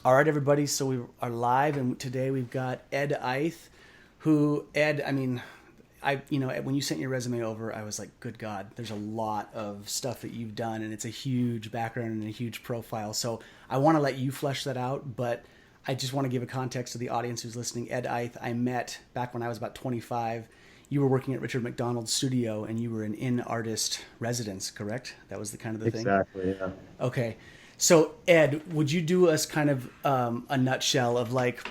All right, everybody. So we are live, and today we've got Ed Eyth, who Ed. I mean, when you sent your resume over, I was like, good God, there's a lot of stuff that you've done, and it's a huge background and a huge profile. So I want to let you flesh that out, but I just want to give a context to the audience who's listening. Ed Eyth, I met back when I was about 25. You were working at Richard McDonald's studio, and you were an in-artist residence, correct? That was the kind of the thing? Exactly, yeah. Okay. So, Ed, would you do us kind of a nutshell of like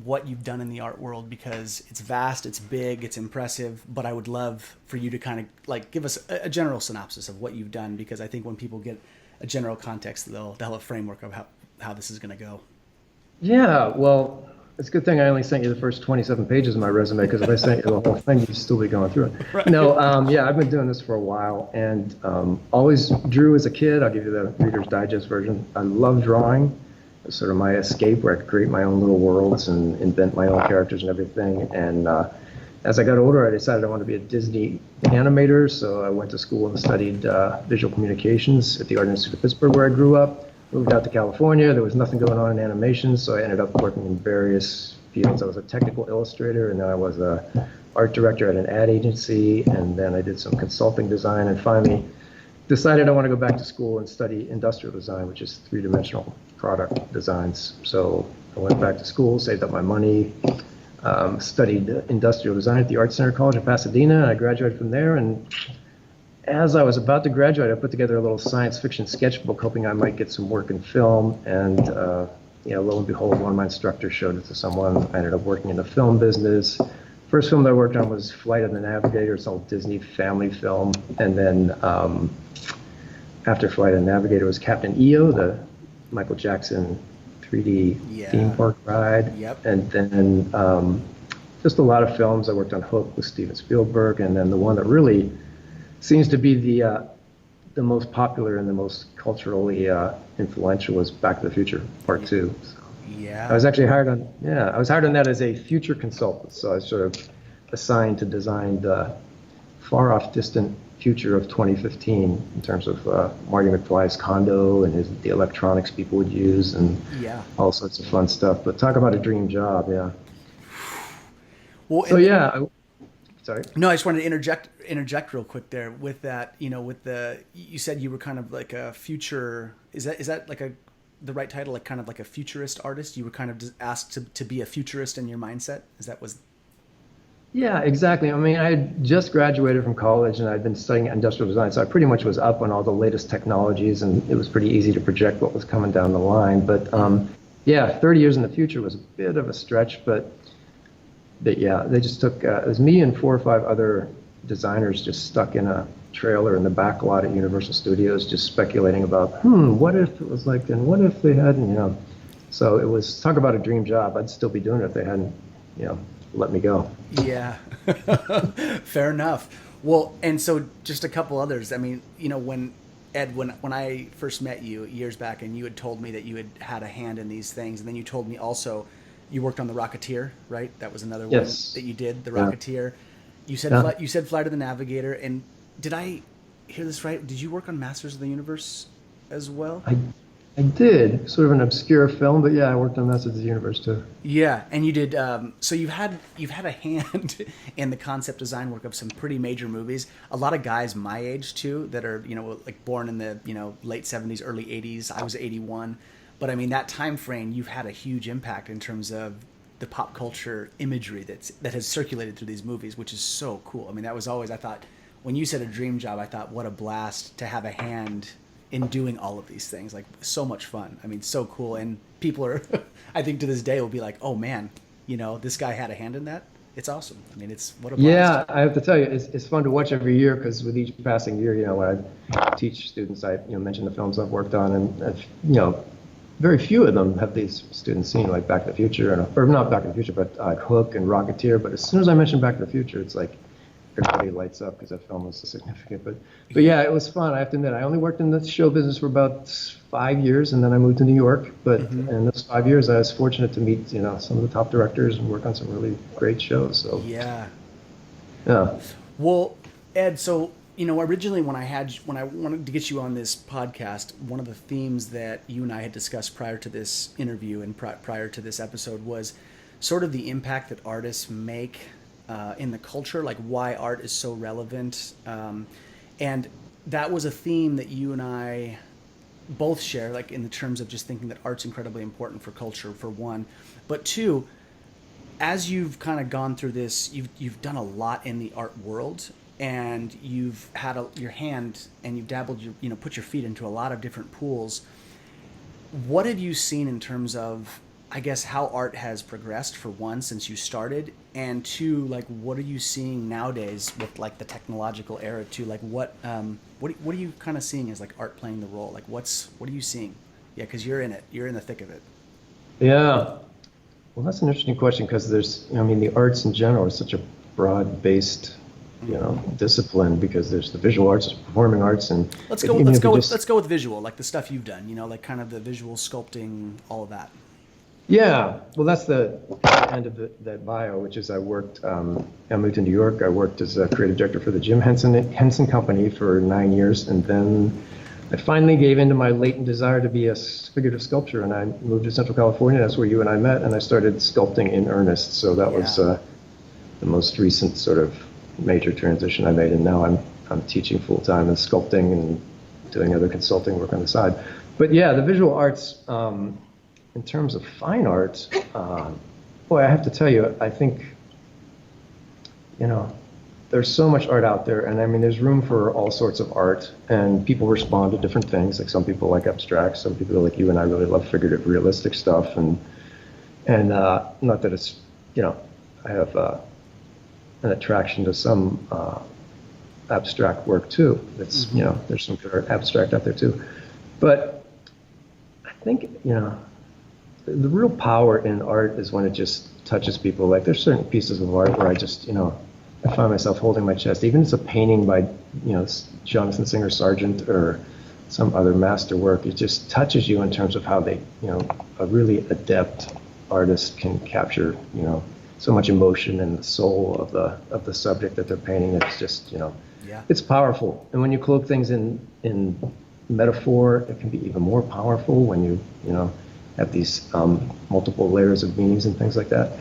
what you've done in the art world? Because it's vast, it's big, it's impressive, but I would love for you to kind of like give us a general synopsis of what you've done, because I think when people get a general context, they'll have a framework of how this is going to go. Yeah, well, it's a good thing I only sent you the first 27 pages of my resume, because if I sent you the whole thing, you'd still be going through it. Right. No, yeah, I've been doing this for a while, and always drew as a kid. I'll give you the Reader's Digest version. I love drawing. It's sort of my escape, where I could create my own little worlds and invent my own characters and everything. And as I got older, I decided I wanted to be a Disney animator, so I went to school and studied visual communications at the Art Institute of Pittsburgh, where I grew up. Moved out to California. There was nothing going on in animation, so I ended up working in various fields. I was a technical illustrator, and then I was a art director at an ad agency, and then I did some consulting design, and finally decided I want to go back to school and study industrial design, which is three-dimensional product designs. So I went back to school, saved up my money, studied industrial design at the Art Center College in Pasadena, and I graduated from there. And as I was about to graduate, I put together a little science fiction sketchbook, hoping I might get some work in film. And lo and behold, one of my instructors showed it to someone. I ended up working in the film business. First film that I worked on was Flight of the Navigator. It's all Disney family film. And then after Flight of the Navigator was Captain EO, the Michael Jackson 3D theme park ride. Yep. And then just a lot of films. I worked on Hook with Steven Spielberg, and then the one that really seems to be the most popular and the most culturally influential was Back to the Future Part 2. So Yeah. I was actually hired on that as a future consultant. So I was sort of assigned to design the far off distant future of 2015 in terms of Marty McFly's condo and the electronics people would use and Yeah. all sorts of fun stuff. But talk about a dream job, yeah. Well, So yeah, sorry. No, I just wanted to interject real quick there with that. You said you were kind of like a future. Is that like the right title? Like kind of like a futurist artist. You were kind of just asked to be a futurist in your mindset. Was. Yeah, exactly. I mean, I had just graduated from college and I'd been studying industrial design, so I pretty much was up on all the latest technologies, and it was pretty easy to project what was coming down the line. But yeah, 30 years in the future was a bit of a stretch, but yeah, they just took, it was me and 4 or 5 other designers just stuck in a trailer in the back lot at Universal Studios, just speculating about, what if it was like, and what if they hadn't. So it was, talk about a dream job. I'd still be doing it if they hadn't, let me go. Yeah. Fair enough. Well, and so just a couple others. I mean, when Ed, when I first met you years back, and you had told me that you had a hand in these things, and then you told me also you worked on the Rocketeer, right? That was another one that you did, the Rocketeer. You said you said Flight of the Navigator, and did I hear this right? Did you work on Masters of the Universe as well? I did, sort of an obscure film, but yeah, I worked on Masters of the Universe too. Yeah, and you did. So you've had a hand in the concept design work of some pretty major movies. A lot of guys my age too, that are like born in the late '70s, early '80s. I was '81, but I mean that time frame, you've had a huge impact in terms of the pop culture imagery that has circulated through these movies, which is so cool. I mean, that was always, I thought, when you said a dream job, I thought, what a blast to have a hand in doing all of these things. Like, so much fun. I mean, so cool. And people are, I think to this day, will be like, oh man, this guy had a hand in that. It's awesome. I mean, it's what a blast. Yeah, I have to tell you, it's fun to watch every year, because with each passing year, when I teach students, I mention the films I've worked on, and very few of them have these students seen, like Back to the Future, or not Back to the Future, but Hook and Rocketeer. But as soon as I mention Back to the Future, it's like everybody lights up, because that film was so significant. But yeah, it was fun. I have to admit, I only worked in the show business for about 5 years, and then I moved to New York. But in those 5 years, I was fortunate to meet some of the top directors and work on some really great shows. So Yeah. yeah. Well, Ed, so Originally when I wanted to get you on this podcast, one of the themes that you and I had discussed prior to this interview and prior to this episode was sort of the impact that artists make in the culture, like why art is so relevant. And that was a theme that you and I both share, like in the terms of just thinking that art's incredibly important for culture, for one. But two, as you've kind of gone through this, you've done a lot in the art world, and you've had your hand and you've dabbled, put your feet into a lot of different pools. What have you seen in terms of, I guess, how art has progressed, for one, since you started, and two, like, what are you seeing nowadays with like the technological era too? Like, what are you kind of seeing as like art playing the role? Like, what are you seeing? Yeah, because you're in it. You're in the thick of it. Yeah. Well, that's an interesting question because the arts in general is such a broad-based, discipline, because there's the visual arts, performing arts, and let's go with visual, like the stuff you've done, like kind of the visual sculpting, all of that. Yeah, well, that's the end of that bio, which is I moved to New York. I worked as a creative director for the Jim Henson Company for 9 years, and then I finally gave in to my latent desire to be a figurative sculptor, and I moved to Central California. That's where you and I met, and I started sculpting in earnest. So that was the most recent sort of major transition I made, and now I'm teaching full time and sculpting and doing other consulting work on the side. But yeah, the visual arts, in terms of fine art, boy, I have to tell you, I think, there's so much art out there, and I mean, there's room for all sorts of art, and people respond to different things. Like some people like abstract, some people like you and I really love figurative, realistic stuff, and not that it's, I have an attraction to some abstract work too. That's there's some very abstract out there too, but I think the real power in art is when it just touches people. Like there's certain pieces of art where I just I find myself holding my chest. Even if it's a painting by Jonathan Singer Sargent or some other masterwork, it just touches you in terms of how they a really adept artist can capture so much emotion and the soul of the subject that they're painting. It's just it's powerful. And when you cloak things in metaphor, it can be even more powerful when you have these multiple layers of meanings and things like that.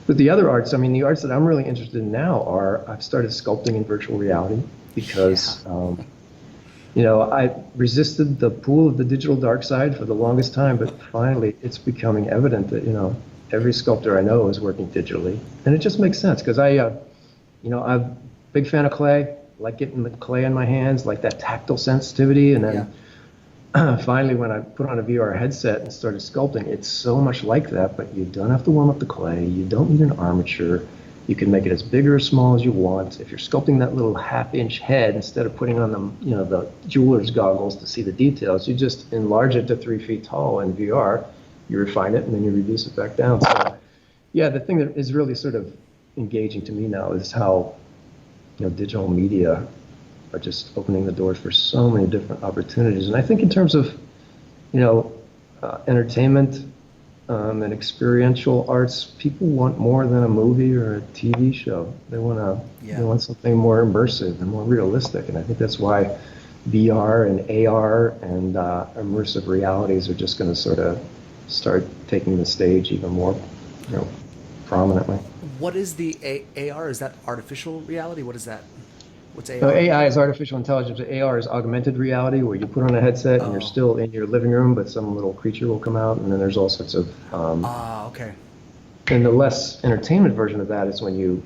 But the other arts, the arts that I'm really interested in now I've started sculpting in virtual reality because I resisted the pull of the digital dark side for the longest time, but finally it's becoming evident that every sculptor I know is working digitally, and it just makes sense because I'm a big fan of clay, like getting the clay in my hands, like that tactile sensitivity, and then finally when I put on a VR headset and started sculpting, it's so much like that, but you don't have to warm up the clay, you don't need an armature, you can make it as big or as small as you want. If you're sculpting that little half-inch head, instead of putting on the jeweler's goggles to see the details, you just enlarge it to 3 feet tall in VR. You refine it, and then you reduce it back down. So, yeah, the thing that is really sort of engaging to me now is how, digital media are just opening the doors for so many different opportunities. And I think in terms of, entertainment and experiential arts, people want more than a movie or a TV show. They want something more immersive and more realistic. And I think that's why VR and AR and immersive realities are just going to sort of start taking the stage even more, prominently. What is the AR? Is that artificial reality? What is that? What's AR? So AI is artificial intelligence. AR is augmented reality, where you put on a headset and you're still in your living room, but some little creature will come out, and then there's all sorts of. Okay. And the less entertainment version of that is when you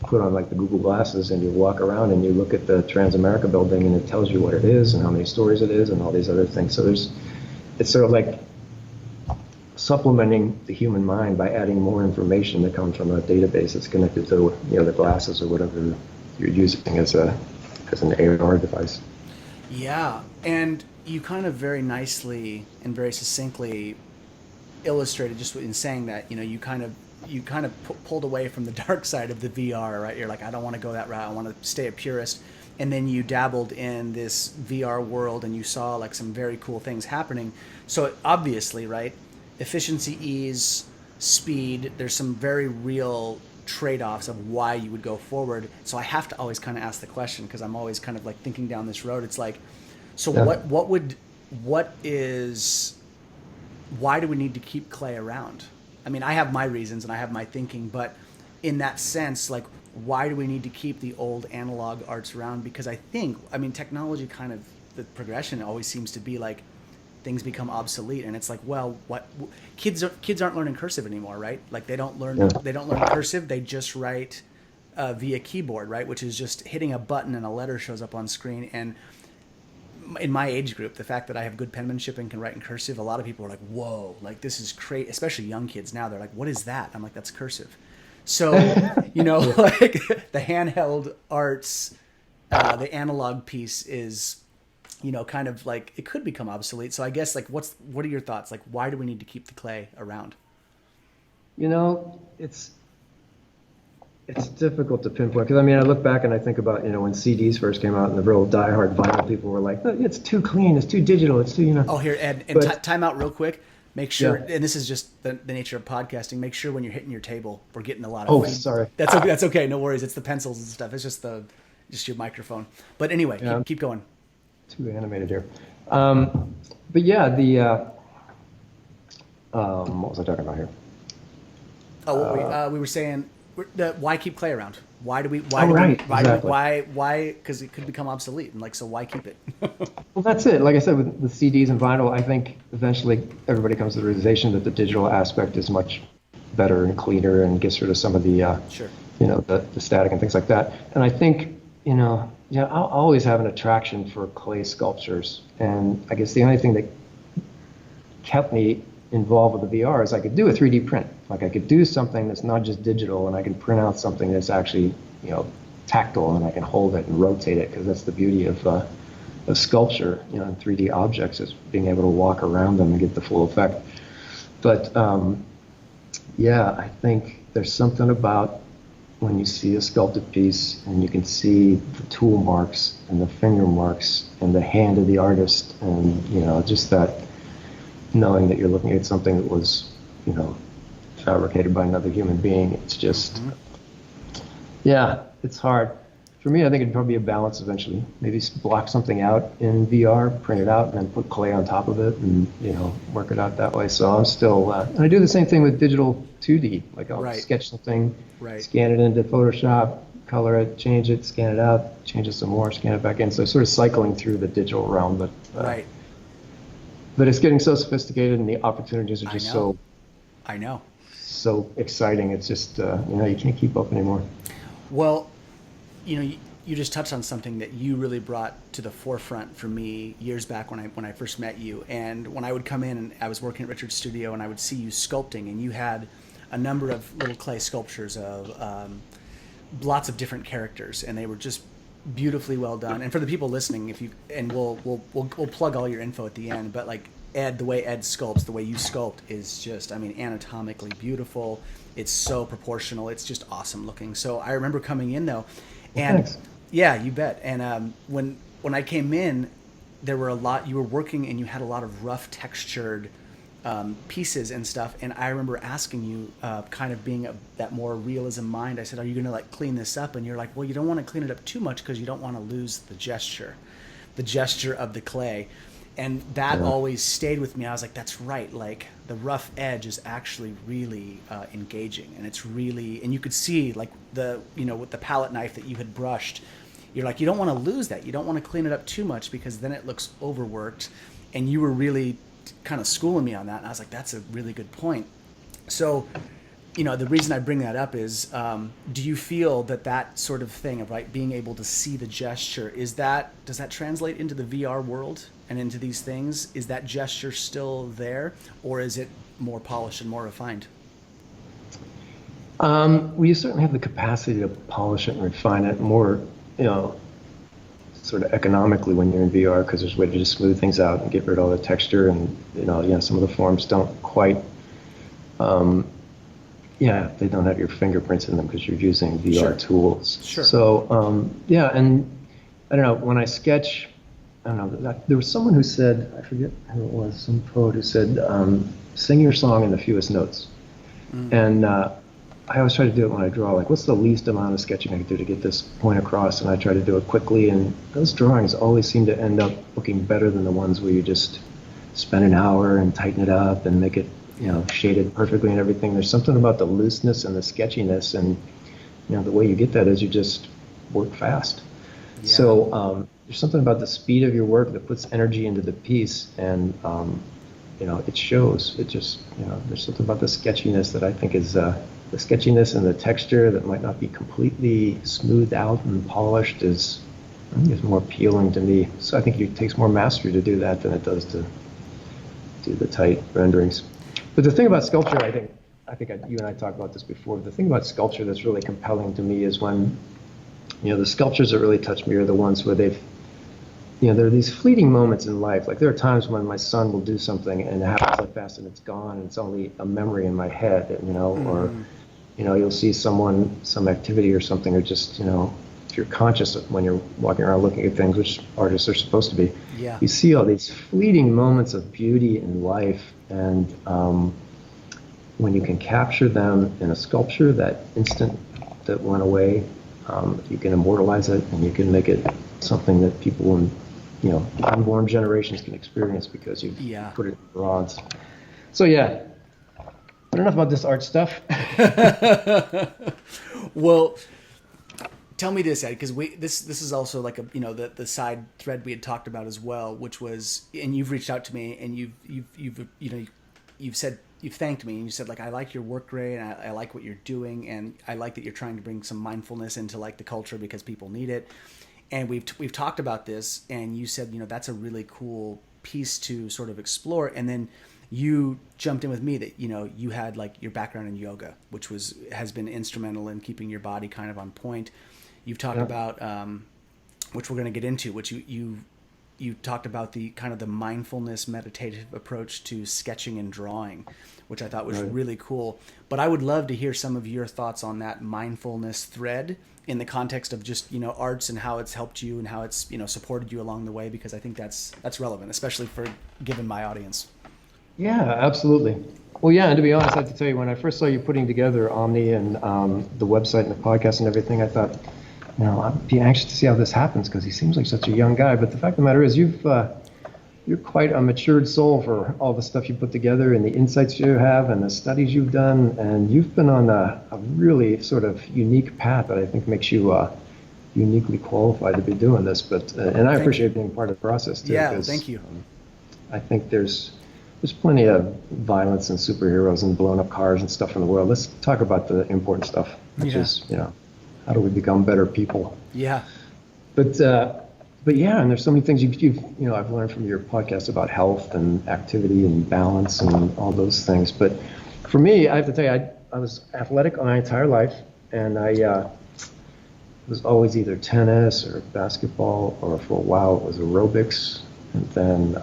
put on like the Google glasses and you walk around and you look at the Transamerica building and it tells you what it is and how many stories it is and all these other things. So it's sort of like supplementing the human mind by adding more information that comes from a database that's connected to the glasses or whatever you're using as an AR device. Yeah, and you kind of very nicely and very succinctly illustrated just in saying that you kind of pulled away from the dark side of the VR, right? You're like, I don't want to go that route. I want to stay a purist. And then you dabbled in this VR world and you saw like some very cool things happening. So obviously, right? Efficiency, ease, speed. There's some very real trade-offs of why you would go forward. So I have to always kind of ask the question, because I'm always kind of like thinking down this road. It's like, so Yeah. why do we need to keep clay around? I mean, I have my reasons and I have my thinking, but in that sense, like, why do we need to keep the old analog arts around? Because I mean, technology kind of, the progression always seems to be like things become obsolete, and it's like, well, what kids aren't learning cursive anymore, right? Like they don't learn cursive, they just write via keyboard, right? Which is just hitting a button and a letter shows up on screen. And in my age group, the fact that I have good penmanship and can write in cursive, a lot of people are like, whoa, like this is crazy. Especially young kids now, they're like, what is that? I'm like, that's cursive. So, like the handheld arts, the analog piece is, kind of like, it could become obsolete. So I guess, like, what are your thoughts? Like, why do we need to keep the clay around? It's difficult to pinpoint, because I mean, I look back and I think about, when CDs first came out and the real diehard vinyl people were like, "Oh, it's too clean, it's too digital, it's too, Oh, here, Ed, and time out real quick. Make sure, and this is just the nature of podcasting, make sure when you're hitting your table, we're getting a lot of feedback. Sorry. That's okay, no worries. It's the pencils and stuff. It's just your microphone. But anyway, keep going. Too animated here. But yeah, what was I talking about here? Oh, we were saying, why keep clay around? Why? Because it could become obsolete, and like, so why keep it? Well, that's it. Like I said, with CDs and vinyl, I think eventually everybody comes to the realization that the digital aspect is much better and cleaner and gets rid of some of the, the static and things like that. And I think, I'll always have an attraction for clay sculptures. And I guess the only thing that kept me involved with the VR is I could do a 3D print. Like I could do something that's not just digital, and I can print out something that's actually, tactile, and I can hold it and rotate it, because that's the beauty of sculpture, and 3D objects, is being able to walk around them and get the full effect. But I think there's something about when you see a sculpted piece and you can see the tool marks and the finger marks and the hand of the artist, and just that knowing that you're looking at something that was, fabricated by another human being. It's just, it's hard. For me, I think it'd probably be a balance eventually. Maybe block something out in VR, print it out, and then put clay on top of it, and work it out that way. So I'm still, and I do the same thing with digital 2D. Like I'll sketch something, scan it into Photoshop, color it, change it, scan it out, change it some more, scan it back in. So sort of cycling through the digital realm, but but it's getting so sophisticated, and the opportunities are just so exciting. It's just you can't keep up anymore. Well, you just touched on something that you really brought to the forefront for me years back when I first met you. And when I would come in and I was working at Richard's studio and I would see you sculpting, and you had a number of little clay sculptures of lots of different characters, and they were just beautifully well done. And for the people listening, we'll plug all your info at the end, but like Ed, the way Ed sculpts, the way you sculpt is just, I mean, anatomically beautiful. It's so proportional. It's just awesome looking. So I remember coming in though, and thanks. Yeah, you bet. And when I came in, there were you were working and you had a lot of rough textured pieces and stuff. And I remember asking you, kind of being that more realism mind, I said, are you going to like clean this up? And you're like, well, you don't want to clean it up too much because you don't want to lose the gesture of the clay. And that always stayed with me. I was like, that's right. Like the rough edge is actually really engaging, and it's really, and you could see like with the palette knife that you had brushed, you're like, you don't want to lose that. You don't want to clean it up too much because then it looks overworked. And you were really kind of schooling me on that. And I was like, that's a really good point. So, the reason I bring that up is, do you feel that sort of thing of being able to see the gesture, does that translate into the VR world and into these things? Is that gesture still there, or is it more polished and more refined? You certainly have the capacity to polish it and refine it more, sort of economically when you're in VR, because there's a way to just smooth things out and get rid of all the texture, and some of the forms don't quite. They don't have your fingerprints in them because you're using VR tools. Sure. So, and I don't know, when I sketch, I don't know, there was someone who said, I forget who it was, some poet who said, sing your song in the fewest notes. And I always try to do it when I draw. Like, what's the least amount of sketching I can do to get this point across? And I try to do it quickly. And those drawings always seem to end up looking better than the ones where you just spend an hour and tighten it up and make it, shaded perfectly and everything. There's something about the looseness and the sketchiness, and the way you get that is you just work fast. Yeah. So there's something about the speed of your work that puts energy into the piece, and it shows. It just, there's something about the sketchiness that I think is the sketchiness and the texture that might not be completely smoothed out and polished is more appealing to me. So I think it takes more mastery to do that than it does to do the tight renderings. But the thing about sculpture, I think you and I talked about this before. The thing about sculpture that's really compelling to me is when, the sculptures that really touch me are the ones where they've, there are these fleeting moments in life. Like there are times when my son will do something and it happens like fast and it's gone and it's only a memory in my head, or, you'll see some activity or something, or just, if you're conscious of when you're walking around looking at things, which artists are supposed to be, you see all these fleeting moments of beauty in life. And when you can capture them in a sculpture, that instant that went away, you can immortalize it and you can make it something that people in unborn generations can experience because you've put it in bronze. So but enough about this art stuff. Well, tell me this, Ed, because this is also like the side thread we had talked about as well, which was, and you've reached out to me and you've said, you've thanked me and you said, like, I like your work, Ray, and I like what you're doing, and I like that you're trying to bring some mindfulness into like the culture because people need it. And we've talked about this, and you said, that's a really cool piece to sort of explore. And then you jumped in with me that, you had like your background in yoga, which has been instrumental in keeping your body kind of on point. You've talked about, which we're going to get into, which you talked about the kind of the mindfulness meditative approach to sketching and drawing, which I thought was really cool. But I would love to hear some of your thoughts on that mindfulness thread in the context of just, arts and how it's helped you and how it's, supported you along the way, because I think that's relevant, especially for given my audience. Yeah, absolutely. Well, and to be honest, I have to tell you, when I first saw you putting together Omni and the website and the podcast and everything, I thought, I'd be anxious to see how this happens because he seems like such a young guy. But the fact of the matter is, you're quite a matured soul for all the stuff you put together and the insights you have and the studies you've done. And you've been on a really sort of unique path that I think makes you uniquely qualified to be doing this. But and I appreciate being part of the process too. Yeah, thank you. I think there's plenty of violence and superheroes and blown up cars and stuff in the world. Let's talk about the important stuff, which is, how do we become better people? Yeah. But and there's so many things I've learned from your podcast about health and activity and balance and all those things. But for me, I have to tell you, I was athletic my entire life, and I was always either tennis or basketball, or for a while it was aerobics. And then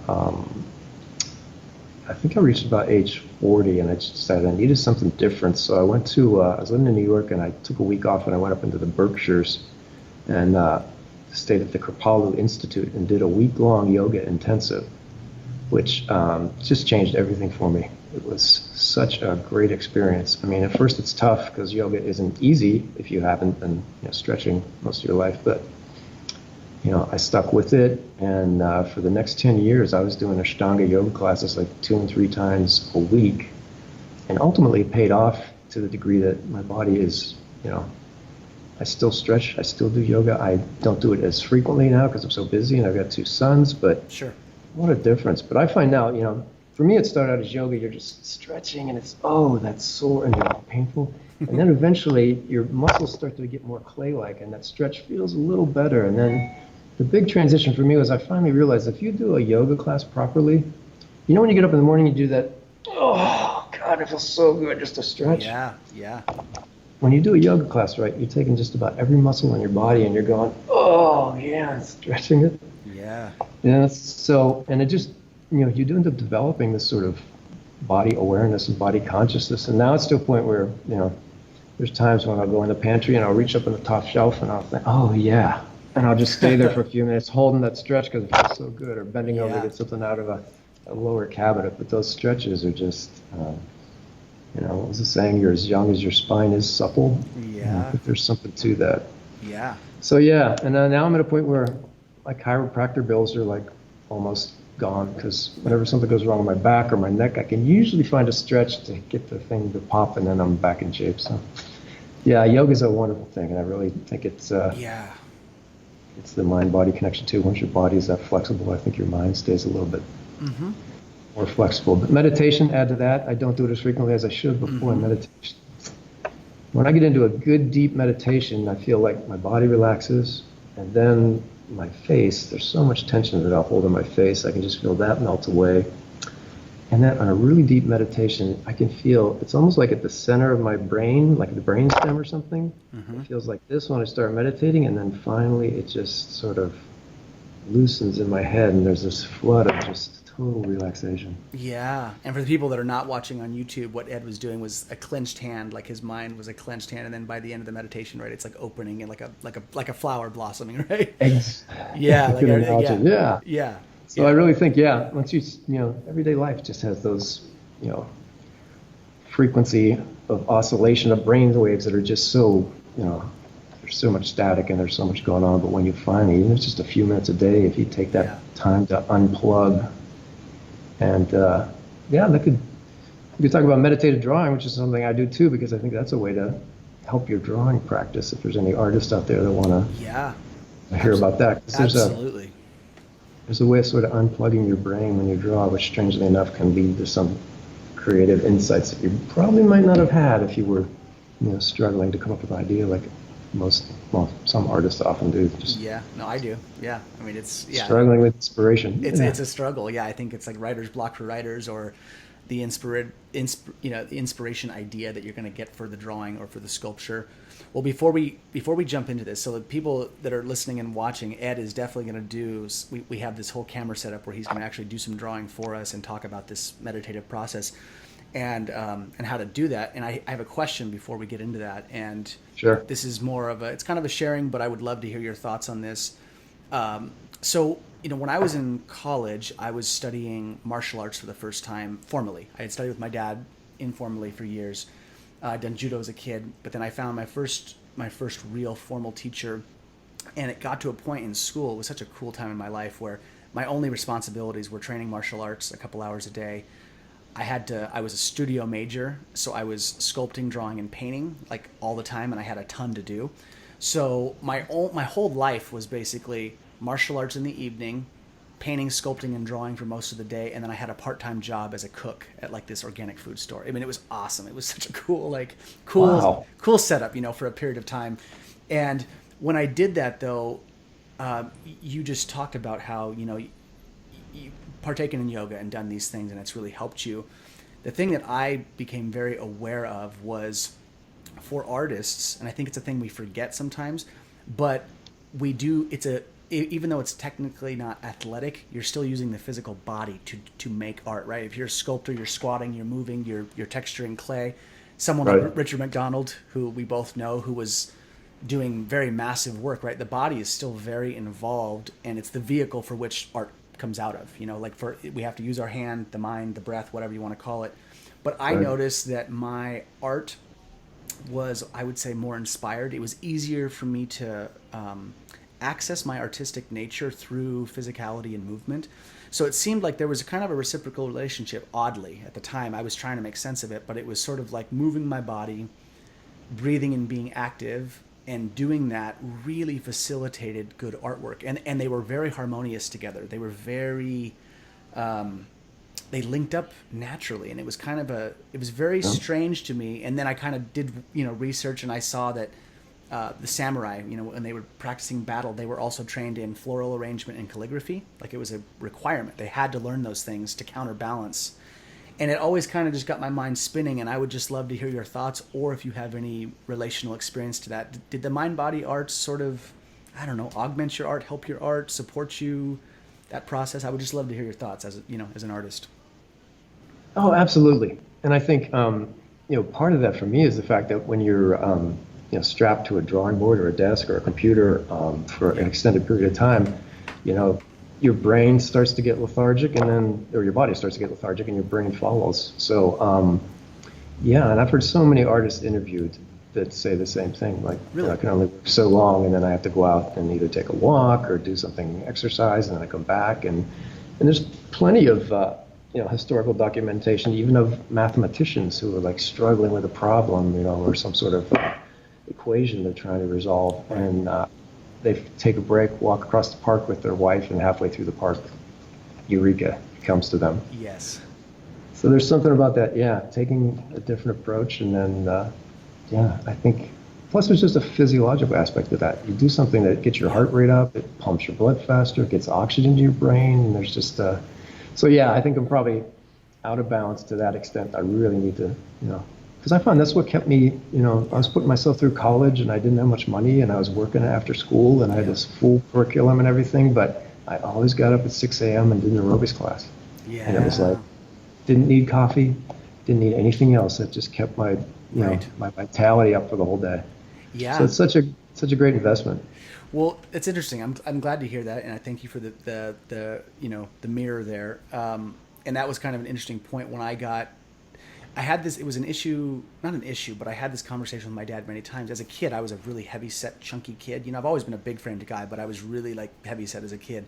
I think I reached about age 40 and I just decided I needed something different. So I went to, I was living in New York and I took a week off and I went up into the Berkshires and stayed at the Kripalu Institute and did a week-long yoga intensive, which just changed everything for me. It was such a great experience. I mean, at first it's tough because yoga isn't easy if you haven't been stretching most of your life, but I stuck with it, and for the next 10 years, I was doing Ashtanga yoga classes like 2 and 3 times a week, and ultimately it paid off to the degree that my body is, I still stretch, I still do yoga. I don't do it as frequently now because I'm so busy and I've got 2 sons, but sure, what a difference. But I find now, for me it started out as yoga, you're just stretching and it's, that's sore and painful. And then eventually your muscles start to get more clay-like and that stretch feels a little better. And then the big transition for me was I finally realized if you do a yoga class properly, when you get up in the morning, you do that, oh, God, it feels so good just to stretch. Yeah. When you do a yoga class right, you're taking just about every muscle in your body and you're going, oh, yeah, stretching it. Yeah. So, and it just, you do end up developing this sort of body awareness and body consciousness. And now it's to a point where, there's times when I'll go in the pantry and I'll reach up on the top shelf and I'll think, oh, yeah. And I'll just stay there for a few minutes holding that stretch because it feels so good, or bending over to get something out of a lower cabinet. But those stretches are just, What was the saying? You're as young as your spine is supple. I think there's something to that. Yeah. So yeah, and now I'm at a point where my chiropractor bills are like almost gone, because whenever something goes wrong with my back or my neck, I can usually find a stretch to get the thing to pop, and then I'm back in shape. So yeah, yoga is a wonderful thing, and I really think it's the mind-body connection too. Once your body is that flexible, I think your mind stays a little bit more flexible. But meditation, add to that. I don't do it as frequently as I should before meditation. When I get into a good deep meditation, I feel like my body relaxes, and then my face, there's so much tension that I'll hold in my face. I can just feel that melt away. And then on a really deep meditation, I can feel, it's almost like at the center of my brain, like the brain stem or something. It feels like this when I start meditating, and then finally it just sort of loosens in my head, and there's this flood of just total relaxation. Yeah, and for the people that are not watching on YouTube, what Ed was doing was a clenched hand, like his mind was a clenched hand, and then by the end of the meditation, right, it's like opening and like a flower blossoming, right? Yeah, Good analogy. Yeah. So I really think, once everyday life just has those, frequency of oscillation of brain waves that are just so, there's so much static and there's so much going on. But when you finally, even if it's just a few minutes a day, if you take that time to unplug, and we could talk about meditative drawing, which is something I do too, because I think that's a way to help your drawing practice. If there's any artists out there that want to hear about that, Absolutely. There's a way of sort of unplugging your brain when you draw, which strangely enough can lead to some creative insights that you probably might not have had if you were, struggling to come up with an idea like some artists often do. I do. Yeah, I mean, it's struggling with inspiration. It's a struggle. Yeah, I think it's like writer's block for writers, or the inspiration idea that you're going to get for the drawing or for the sculpture. Well, before we jump into this, so the people that are listening and watching, Ed is definitely going to do. We have this whole camera set up where he's going to actually do some drawing for us and talk about this meditative process, and how to do that. And I have a question before we get into that. And sure, this is more of it's kind of a sharing, but I would love to hear your thoughts on this. So when I was in college, I was studying martial arts for the first time formally. I had studied with my dad informally for years. I'd done judo as a kid, but then I found my first real formal teacher, and it got to a point in school. It was such a cool time in my life where my only responsibilities were training martial arts a couple hours a day. I was a studio major, so I was sculpting, drawing, and painting like all the time, and I had a ton to do. So my whole life was basically martial arts in the evening, painting, sculpting, and drawing for most of the day, and then I had a part-time job as a cook at like this organic food store. I mean, it was awesome. It was such a cool setup, for a period of time. And when I did that, though, you just talked about how you partaken in yoga and done these things, and it's really helped you. The thing that I became very aware of was, for artists, and I think it's a thing we forget sometimes, but we do. Even though it's technically not athletic, you're still using the physical body to make art, right? If you're a sculptor, you're squatting, you're moving, you're texturing clay. Someone like Richard McDonald, who we both know, who was doing very massive work, right? The body is still very involved, and it's the vehicle for which art comes out of. We have to use our hand, the mind, the breath, whatever you want to call it. But I noticed that my art was, I would say, more inspired. It was easier for me to access my artistic nature through physicality and movement. So it seemed like there was a kind of a reciprocal relationship, oddly. At the time, I was trying to make sense of it, but it was sort of like moving my body, breathing and being active, and doing that really facilitated good artwork. And they were very harmonious together. They were very... they linked up naturally, and it was kind of it was very strange to me. And then I kind of did, research, and I saw that the samurai, when they were practicing battle, they were also trained in floral arrangement and calligraphy. Like, it was a requirement. They had to learn those things to counterbalance. And it always kind of just got my mind spinning, and I would just love to hear your thoughts, or if you have any relational experience to that. Did the mind-body arts sort of, I don't know, augment your art, help your art, support you, that process? I would just love to hear your thoughts as an artist. Oh, absolutely. And I think, part of that for me is the fact that when you're, strapped to a drawing board or a desk or a computer for an extended period of time, your brain starts to get lethargic, or your body starts to get lethargic, and your brain follows. So, Yeah, and I've heard so many artists interviewed that say the same thing. Like, Really? I can only work so long, and then I have to go out and either take a walk or do something, exercise, and then I come back. And there's plenty of historical documentation, even of mathematicians who are like struggling with a problem, or some sort of equation they're trying to resolve, and they take a break, walk across the park with their wife, and halfway through the park, eureka comes to them. Yes. So there's something about that, yeah, taking a different approach, and then, I think, plus there's just a physiological aspect to that. You do something that gets your heart rate up, it pumps your blood faster, it gets oxygen to your brain, and there's just, so yeah, I think I'm probably out of balance to that extent. I really need to, because I found that's what kept me, I was putting myself through college, and I didn't have much money, and I was working after school, and I had this full curriculum and everything, but I always got up at 6 a.m. and did an aerobics class. Yeah. And it was like, didn't need coffee, didn't need anything else. It just kept my, Right. my vitality up for the whole day. Yeah. So it's such a great investment. Well, it's interesting. I'm glad to hear that, and I thank you for the the mirror there. And that was kind of an interesting point when I had this. It was an issue, not an issue, but I had this conversation with my dad many times. As a kid, I was a really heavy set, chunky kid. I've always been a big framed guy, but I was really like heavy set as a kid.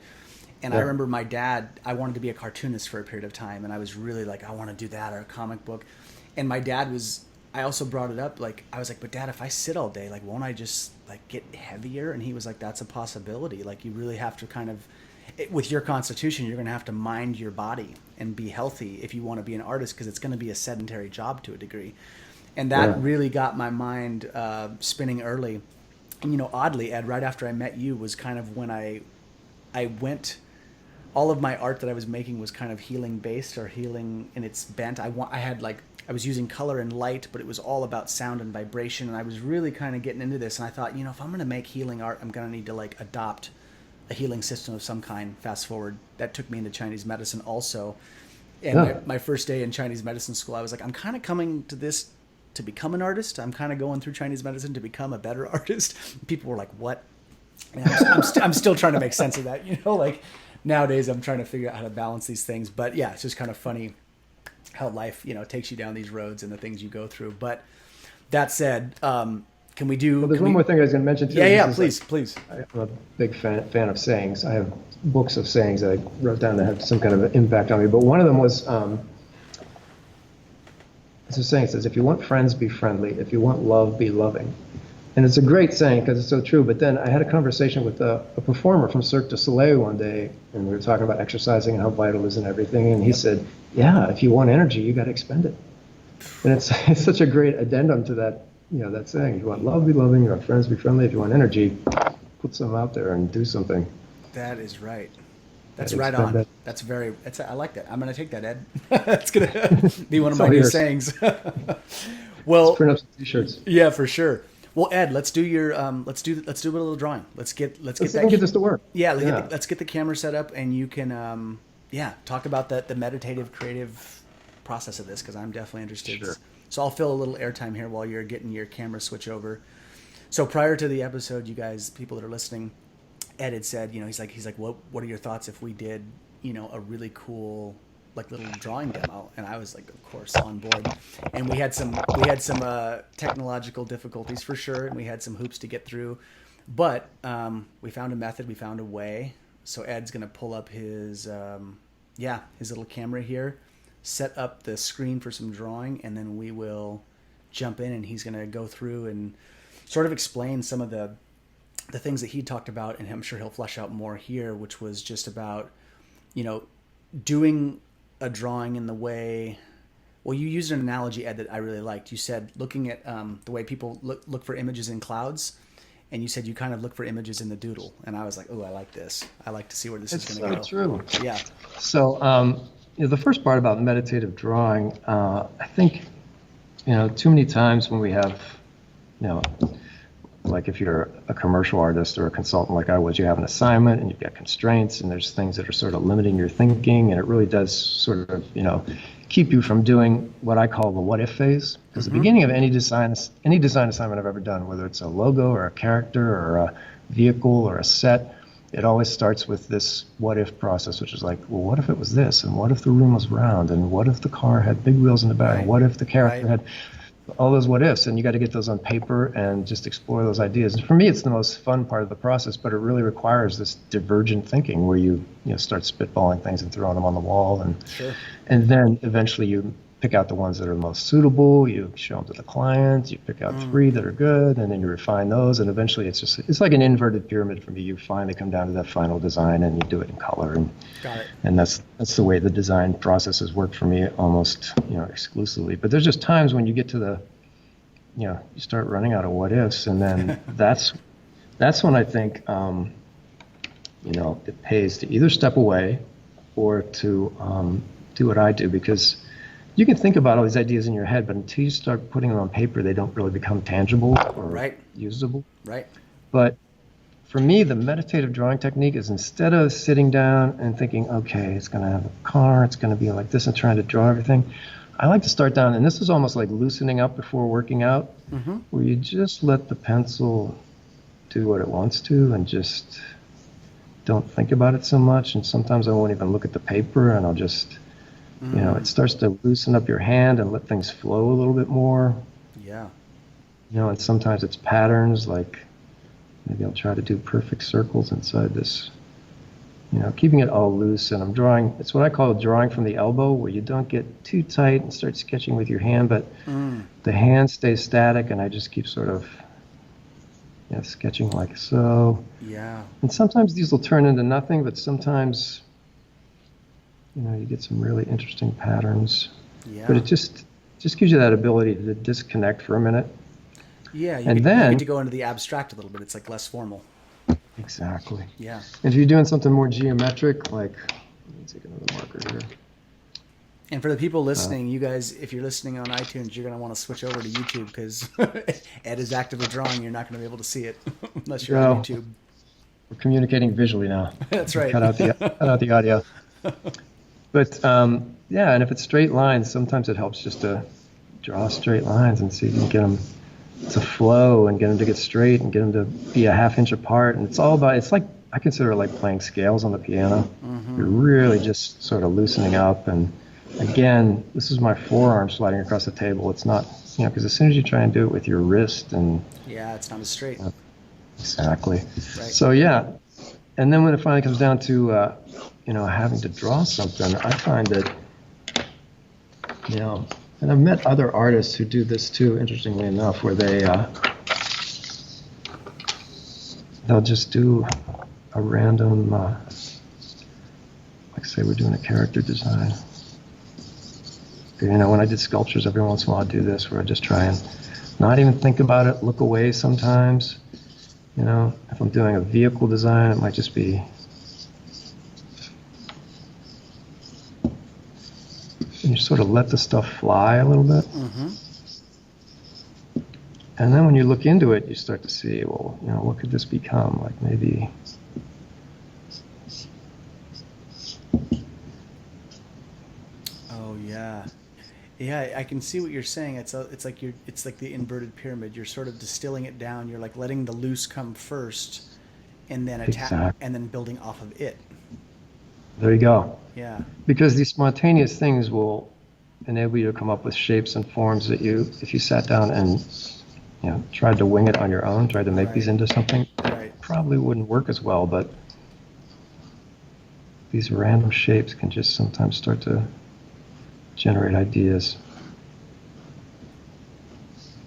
And I remember my dad. I wanted to be a cartoonist for a period of time, and I was really like, I want to do that, or a comic book. And my dad was. I also brought it up, like, I was like, but Dad, if I sit all day, like, won't I just, like, get heavier? And he was like, that's a possibility. Like, you really have to kind of, with your constitution, you're going to have to mind your body and be healthy if you want to be an artist, because it's going to be a sedentary job to a degree. And that really got my mind spinning early. And, oddly, Ed, right after I met you was kind of when I went, all of my art that I was making was kind of healing based, or healing in its bent. I was using color and light, but it was all about sound and vibration. And I was really kind of getting into this. And I thought, if I'm going to make healing art, I'm going to need to like adopt a healing system of some kind. Fast forward, that took me into Chinese medicine also. And my first day in Chinese medicine school, I was like, I'm kind of coming to this to become an artist. I'm kind of going through Chinese medicine to become a better artist. People were like, what? And I'm still trying to make sense of that. Like nowadays I'm trying to figure out how to balance these things. But yeah, it's just kind of funny how life, takes you down these roads and the things you go through. But that said, can we do? Well, there's one more thing I was going to mention too. Yeah, please. I'm a big fan of sayings. I have books of sayings that I wrote down that have some kind of an impact on me. But one of them was, it's a saying that says, if you want friends, be friendly. If you want love, be loving. And it's a great saying because it's so true. But then I had a conversation with a performer from Cirque du Soleil one day, and we were talking about exercising and how vital it is and everything. And he said, yeah, if you want energy, you got to expend it. And it's such a great addendum to that, that saying. If you want love, be loving. You want friends, be friendly. If you want energy, put some out there and do something. That is right. That's right on. I like that. I'm going to take that, Ed. That's going to be one of my new sayings. Well, let's print up some t-shirts. Yeah, for sure. Well, Ed, let's do let's do a little drawing. Let's get get this to work. Yeah, let's get the camera set up, and you can talk about the meditative, creative process of this, because I'm definitely interested. Sure. So I'll fill a little airtime here while you're getting your camera switch over. So prior to the episode, you guys, people that are listening, Ed had said, he's like, what are your thoughts if we did, a really cool like little drawing demo? And I was like, of course, on board. And we had some technological difficulties for sure, and we had some hoops to get through, but we found a method, we found a way. So Ed's gonna pull up his little camera here, set up the screen for some drawing, and then we will jump in, and he's gonna go through and sort of explain some of the things that he talked about, and I'm sure he'll flesh out more here, which was just about, doing a drawing in the way, well, you used an analogy, Ed, that I really liked. You said looking at the way people look for images in clouds, and you said you kind of look for images in the doodle. And I was like, oh, I like this. I like to see where this is going to go. It's so true. Yeah. So the first part about meditative drawing, I think, too many times when we have, like if you're a commercial artist or a consultant like I was, you have an assignment and you've got constraints, and there's things that are sort of limiting your thinking, and it really does sort of, keep you from doing what I call the what if phase. Because the beginning of any design assignment I've ever done, whether it's a logo or a character or a vehicle or a set, it always starts with this what if process, which is like, well, what if it was this? And what if the room was round? And what if the car had big wheels in the back? Right. And what if the character Right. had all those what ifs? And you got to get those on paper and just explore those ideas. And for me, it's the most fun part of the process, but it really requires this divergent thinking where you start spitballing things and throwing them on the wall. Sure. And then eventually you pick out the ones that are most suitable, you show them to the client, you pick out 3 that are good, and then you refine those, and eventually it's like an inverted pyramid for me. You finally come down to that final design and you do it in color. And Got it. and that's the way the design process has worked for me almost exclusively. But there's just times when you get to the you start running out of what ifs, and then that's when I think it pays to either step away or to do what I do, because you can think about all these ideas in your head, but until you start putting them on paper, they don't really become tangible or Right. usable. Right. But for me, the meditative drawing technique is, instead of sitting down and thinking, okay, it's going to have a car, it's going to be like this, and trying to draw everything, I like to start down, and this is almost like loosening up before working out, where you just let the pencil do what it wants to and just don't think about it so much. And sometimes I won't even look at the paper, and I'll just... it starts to loosen up your hand and let things flow a little bit more. Yeah. And sometimes it's patterns, like maybe I'll try to do perfect circles inside this, keeping it all loose. And I'm drawing, it's what I call drawing from the elbow, where you don't get too tight and start sketching with your hand, but the hand stays static, and I just keep sort of sketching like so. Yeah. And sometimes these will turn into nothing, but sometimes... you get some really interesting patterns. Yeah. But it just gives you that ability to disconnect for a minute. Yeah. And you then... get to go into the abstract a little bit. It's like less formal. Exactly. Yeah. And if you're doing something more geometric, like... Let me take another marker here. And for the people listening, you guys, if you're listening on iTunes, you're going to want to switch over to YouTube, because Ed is actively drawing. You're not going to be able to see it unless you're on YouTube. We're communicating visually now. That's right. Cut out the audio. But and if it's straight lines, sometimes it helps just to draw straight lines and see if you can get them to flow and get them to get straight and get them to be a half inch apart. And it's all about, it's like, I consider it like playing scales on the piano. You're really just sort of loosening up. And again, this is my forearm sliding across the table. It's not, because as soon as you try and do it with your wrist and... Yeah, it's not as straight. Exactly. Right. So and then when it finally comes down to having to draw something, I find that, and I've met other artists who do this too, interestingly enough, where they'll just do a random, like say we're doing a character design. When I did sculptures, every once in a while I do this, where I just try and not even think about it, look away sometimes. If I'm doing a vehicle design, it might just be... And you sort of let the stuff fly a little bit. And then when you look into it, you start to see, well, what could this become? Like maybe... Oh, yeah. Yeah, I can see what you're saying. It's like the inverted pyramid. You're sort of distilling it down. You're like letting the loose come first, and then and then building off of it. There you go. Yeah. Because these spontaneous things will enable you to come up with shapes and forms that if you sat down and tried to wing it on your own, tried to make these into something, probably wouldn't work as well. But these random shapes can just sometimes start to generate ideas.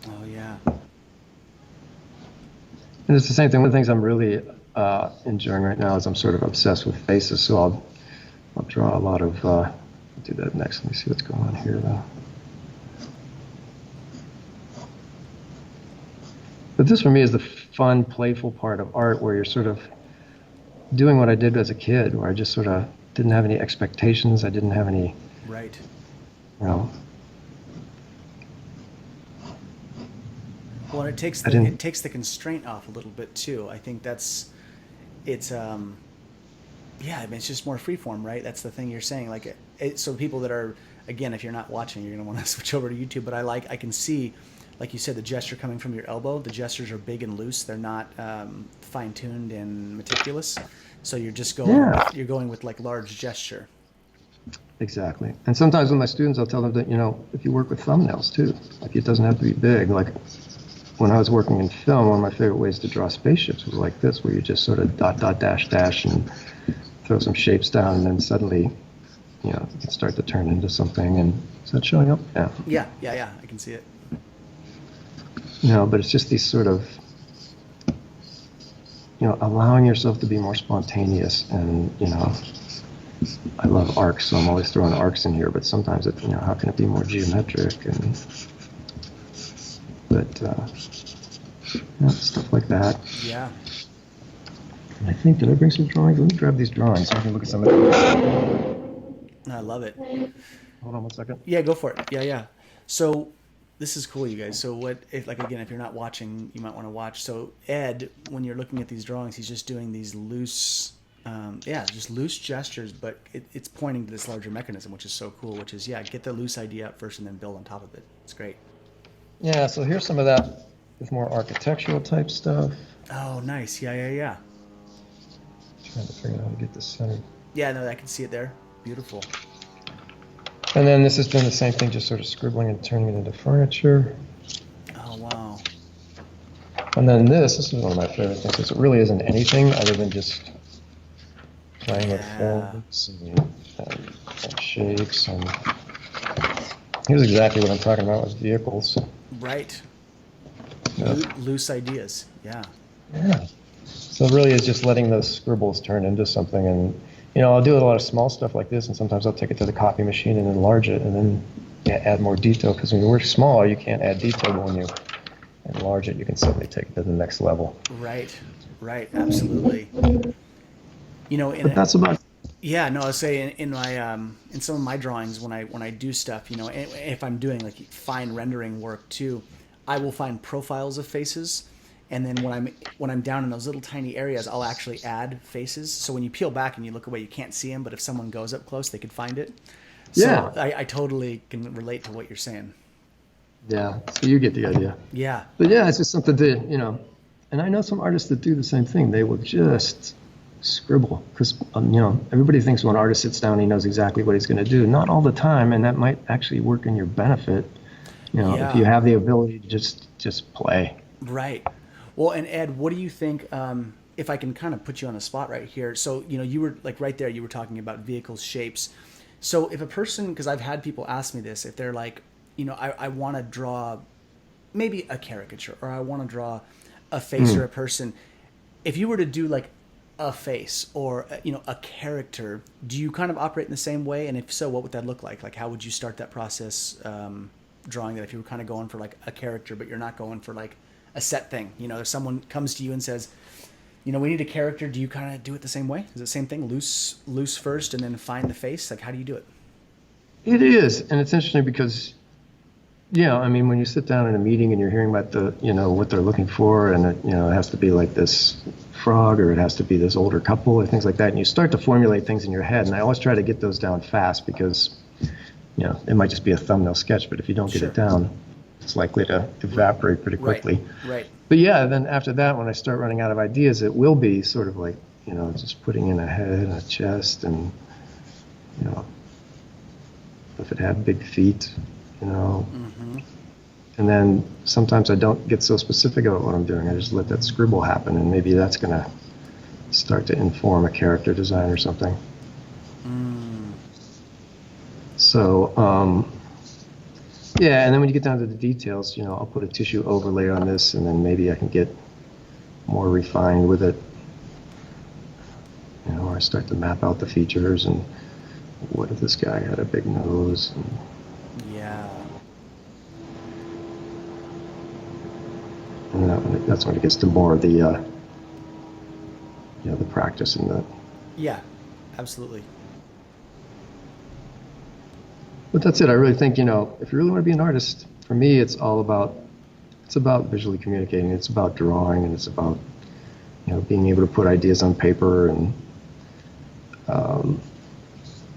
Oh, yeah. And it's the same thing. One of the things I'm really enjoying right now is I'm sort of obsessed with faces, so I'll draw a lot of... I'll do that next. Let me see what's going on here, though. But this, for me, is the fun, playful part of art, where you're sort of doing what I did as a kid, where I just sort of didn't have any expectations. I didn't have any... Right. Well, and it takes the constraint off a little bit too. I think it's just more freeform, right? That's the thing you're saying. Like, so people that are, again, if you're not watching, you're gonna want to switch over to YouTube. But I can see like you said, the gesture coming from your elbow, the gestures are big and loose. They're not fine-tuned and meticulous. So you're just going with like large gesture. Exactly. And sometimes with my students, I'll tell them that, if you work with thumbnails too, like it doesn't have to be big. Like when I was working in film, one of my favorite ways to draw spaceships was like this, where you just sort of dot, dot, dash, dash, and throw some shapes down, and then suddenly, it can start to turn into something. And is that showing up? Yeah. Yeah. I can see it. But it's just these sort of, allowing yourself to be more spontaneous. And, I love arcs, so I'm always throwing arcs in here, but sometimes how can it be more geometric? But stuff like that. Yeah. And I think, did I bring some drawings? Let me grab these drawings so I can look at some of them. I love it. Hold on one second. Yeah, go for it. Yeah. So this is cool, you guys. So if you're not watching, you might want to watch. So Ed, when you're looking at these drawings, he's just doing these loose, just loose gestures, but it's pointing to this larger mechanism, which is so cool, which is, get the loose idea up first and then build on top of it. It's great. Yeah, so here's some of that with more architectural type stuff. Oh, nice. Yeah. Trying to figure out how to get this centered. Yeah, no, I can see it there. Beautiful. And then this has been the same thing, just sort of scribbling and turning it into furniture. Oh, wow. And then this is one of my favorite things, because it really isn't anything other than just playing with forms and shapes. And here's exactly what I'm talking about with vehicles. Right. Yeah. Loose ideas. Yeah. So it really is just letting those scribbles turn into something. And, I'll do a lot of small stuff like this, and sometimes I'll take it to the copy machine and enlarge it, and then add more detail. Because when you work smaller, you can't add detail, but when you enlarge it, you can suddenly take it to the next level. Right. Absolutely. But that's about. Yeah, no, I was saying in my in some of my drawings when I do stuff, if I'm doing like fine rendering work too, I will find profiles of faces, and then when I'm down in those little tiny areas, I'll actually add faces. So when you peel back and you look away, you can't see them, but if someone goes up close, they could find it. So Yeah. I totally can relate to what you're saying. Yeah, so you get the idea. Yeah. But yeah, it's just something to, and I know some artists that do the same thing. They will just scribble, because, everybody thinks when an artist sits down, he knows exactly what he's going to do. Not all the time, and that might actually work in your benefit, if you have the ability to just play. Right. Well, and Ed, what do you think, if I can kind of put you on the spot right here? So, you were like right there, you were talking about vehicles, shapes. So if a person, because I've had people ask me this, if they're like, I want to draw maybe a caricature, or I want to draw a face or a person. If you were to do like a face or, a character, do you kind of operate in the same way? And if so, what would that look like? Like, how would you start that process, drawing that if you were kind of going for like a character, but you're not going for like a set thing? If someone comes to you and says, we need a character, do you kind of do it the same way? Is it the same thing, loose first and then find the face? Like, how do you do it? It is, and it's interesting because, when you sit down in a meeting and you're hearing about the, what they're looking for, and it has to be like this frog, or it has to be this older couple, or things like that, and you start to formulate things in your head, and I always try to get those down fast because, it might just be a thumbnail sketch, but if you don't get it down, it's likely to evaporate pretty quickly. Right. But yeah, then after that, when I start running out of ideas, it will be sort of like, just putting in a head and a chest, and, if it had big feet, Mm-hmm. And then sometimes I don't get so specific about what I'm doing. I just let that scribble happen, and maybe that's going to start to inform a character design or something. So, and then when you get down to the details, I'll put a tissue overlay on this, and then maybe I can get more refined with it. Or I start to map out the features, and what if this guy had a big nose? And that's when it gets to more of the, the practice and the. Yeah, absolutely. But that's it. I really think, if you really want to be an artist, for me, it's about visually communicating. It's about drawing, and it's about, being able to put ideas on paper, and,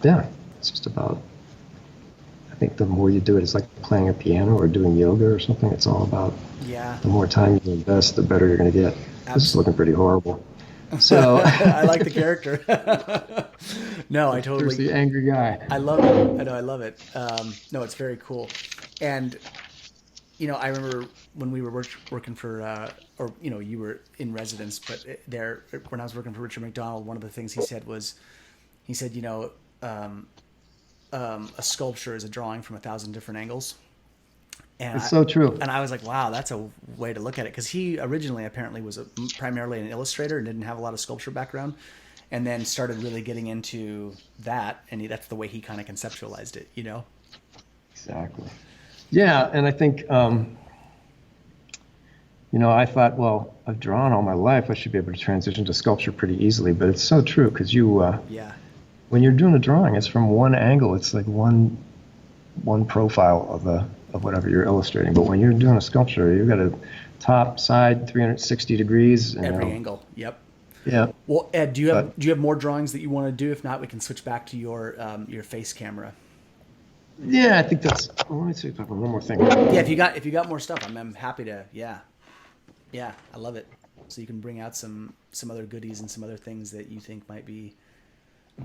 it's just about think the more you do it, it's like playing a piano or doing yoga or something. It's all about Yeah. the more time you invest, the better you're going to get. Absolutely. This is looking pretty horrible. So I like the character. No, I totally. there's the angry guy. I love it. I know, I love it. No, it's very cool. And I remember when we were working for, or you were in residence, but there when I was working for Richard McDonald, one of the things he said was, a sculpture is a drawing from 1,000 different angles. And It's so true. And I was like, wow, that's a way to look at it. Because he originally apparently was primarily an illustrator and didn't have a lot of sculpture background. And then started really getting into that. And that's the way he kind of conceptualized it, Exactly. Yeah, and I think, I thought, well, I've drawn all my life. I should be able to transition to sculpture pretty easily. But it's so true because yeah. when you're doing a drawing, it's from one angle. It's like one profile of whatever you're illustrating. But when you're doing a sculpture, you've got a top, side, 360 degrees. Every angle. Yep. Yeah. Well, Ed, do you have more drawings that you want to do? If not, we can switch back to your face camera. Yeah, I think that's. Let me see if I have one more thing. Yeah, if you got more stuff, I'm happy to. Yeah, I love it. So you can bring out some other goodies and some other things that you think might be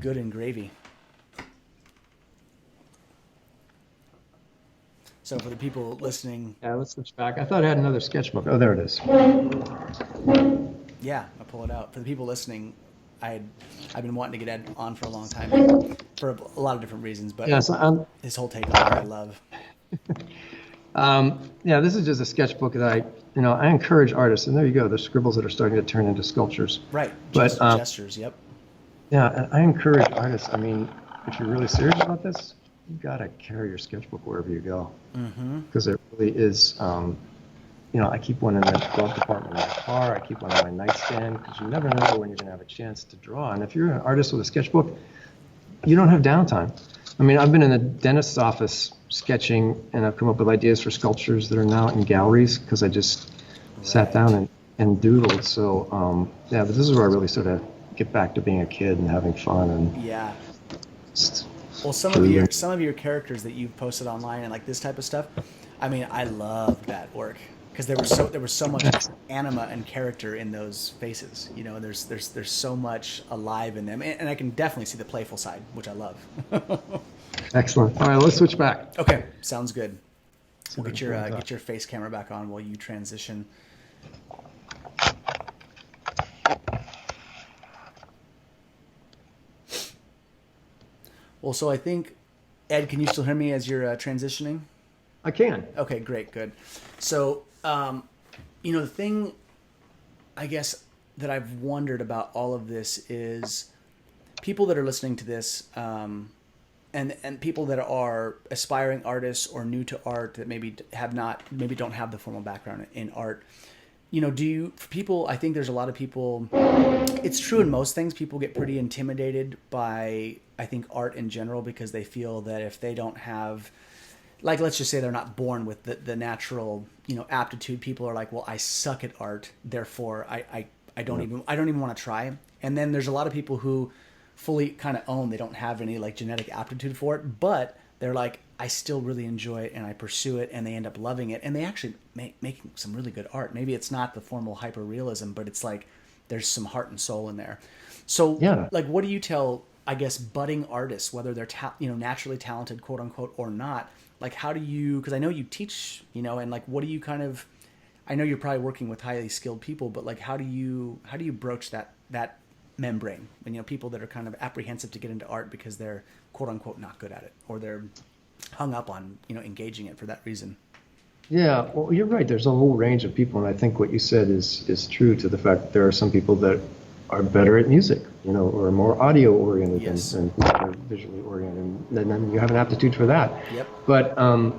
good in gravy. So for the people listening, Yeah, let's switch back. I thought I had another sketchbook. Oh, there it is. yeah, I'll pull it out. For the people listening, I've been wanting to get Ed on for a long time for a lot of different reasons, but Yeah, so his whole take on it I love. yeah, this is just a sketchbook that I encourage artists, and there you go. There's scribbles that are starting to turn into sculptures. Right, But gestures, yep. yeah, and I encourage artists. I mean, if you're really serious about this, you gotta carry your sketchbook wherever you go, because it really is. I keep one in the glove compartment in my car. I keep one on my nightstand because you never know when you're gonna have a chance to draw. And if you're an artist with a sketchbook, you don't have downtime. I mean, I've been in the dentist's office sketching, and I've come up with ideas for sculptures that are now in galleries because I just sat down and doodled. So yeah, but this is where I really sort of get back to being a kid and having fun and Yeah. just Well, some of your characters that you've posted online and like this type of stuff, I mean, I loved that work because there was so much anima and character in those faces. There's so much alive in them, and I can definitely see the playful side, which I love. Excellent. All right, let's switch back. Okay, sounds good. We'll get your face camera back on while you transition. Well, so I think, Ed, can you still hear me as you're transitioning? I can. Okay, great, good. So, the thing, I guess, that I've wondered about all of this is people that are listening to this, and people that are aspiring artists or new to art that maybe don't have the formal background in art. For people, I think there's a lot of people, it's true in most things, people get pretty intimidated by, I think, art in general because they feel that if they don't have, like, let's just say they're not born with the natural, aptitude, people are like, well, I suck at art, therefore I don't even want to try. And then there's a lot of people who fully kind of own they don't have any like genetic aptitude for it, but they're like, I still really enjoy it and I pursue it, and they end up loving it, and they actually making some really good art. Maybe it's not the formal hyper realism, but it's like there's some heart and soul in there. So Yeah. like, what do you tell, I guess, budding artists, whether they're naturally talented, quote unquote, or not? Like, how do you, because I know you teach, and like, what do you kind of, I know you're probably working with highly skilled people, but like, how do you broach that membrane when, people that are kind of apprehensive to get into art because they're, quote unquote, not good at it, or they're hung up on, engaging it for that reason? Yeah, well, you're right. There's a whole range of people, and I think what you said is true to the fact that there are some people that are better at music, or more audio oriented Yes. than visually oriented, and then you have an aptitude for that. Yep. But I'm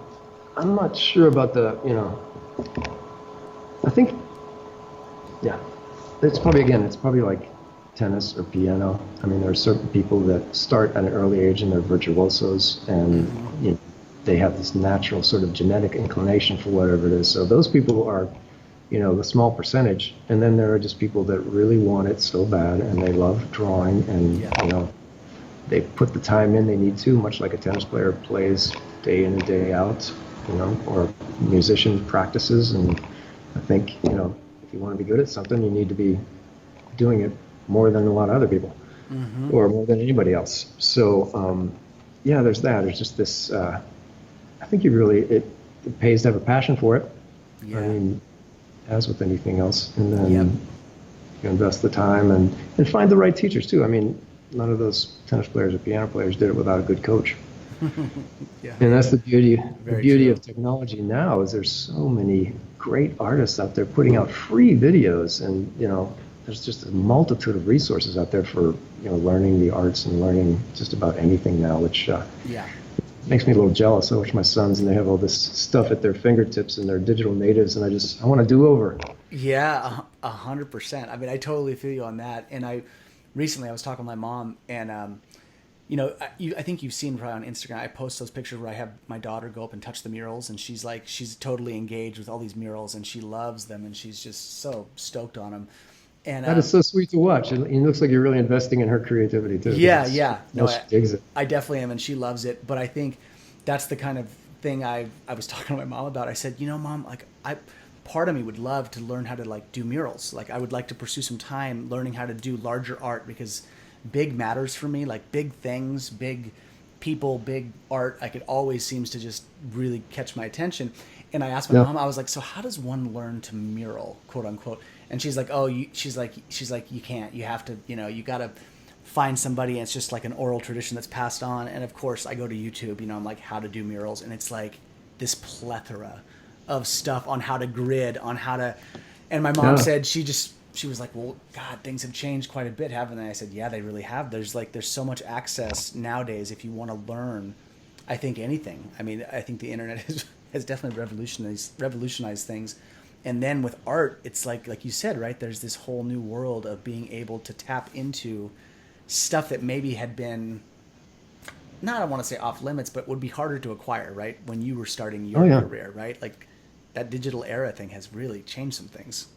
not sure about I think, yeah, it's probably like tennis or piano. I mean, there are certain people that start at an early age and they're virtuosos, and they have this natural sort of genetic inclination for whatever it is. So those people are, the small percentage. And then there are just people that really want it so bad and they love drawing and, they put the time in they need to, much like a tennis player plays day in and day out, or a musician practices. And I think, if you want to be good at something, you need to be doing it more than a lot of other people, or more than anybody else. So, yeah, there's that. There's just this, I think it pays to have a passion for it. Yeah. I mean, as with anything else. And then you invest the time and find the right teachers too. I mean, none of those tennis players or piano players did it without a good coach. Yeah. And that's the beauty. Very the beauty true. of technology now is there's so many great artists out there putting out free videos, and there's just a multitude of resources out there for learning the arts and learning just about anything now, which makes me a little jealous. I watch my sons and they have all this stuff at their fingertips and they're digital natives, and I want to do over. Yeah, 100%. I mean, I totally feel you on that. And recently I was talking with my mom, and I think you've seen probably on Instagram, I post those pictures where I have my daughter go up and touch the murals, and she's totally engaged with all these murals, and she loves them, and she's just so stoked on them. And that is so sweet to watch. It looks like you're really investing in her creativity too. Yeah. No, she digs it. I definitely am, and she loves it. But I think that's the kind of thing I was talking to my mom about. I said, Mom, part of me would love to learn how to do murals. Like, I would like to pursue some time learning how to do larger art, because big matters for me, like big things, big people, big art. Like, it always seems to just really catch my attention. And I asked my mom, I was like, so how does one learn to mural, quote unquote? And she's like, she's like, you can't, you have to, you got to find somebody, and it's just like an oral tradition that's passed on. And of course I go to YouTube, I'm like, how to do murals. And it's like this plethora of stuff on how to grid, on how to, and my mom said, she was like, well, God, things have changed quite a bit, haven't they? I said, yeah, they really have. There's so much access nowadays if you want to learn, I think, anything. I mean, I think the internet has definitely revolutionized things. And then with art, it's like you said, right? There's this whole new world of being able to tap into stuff that maybe had been, not I want to say off limits, but would be harder to acquire, right? When you were starting your career, right? Like, that digital era thing has really changed some things.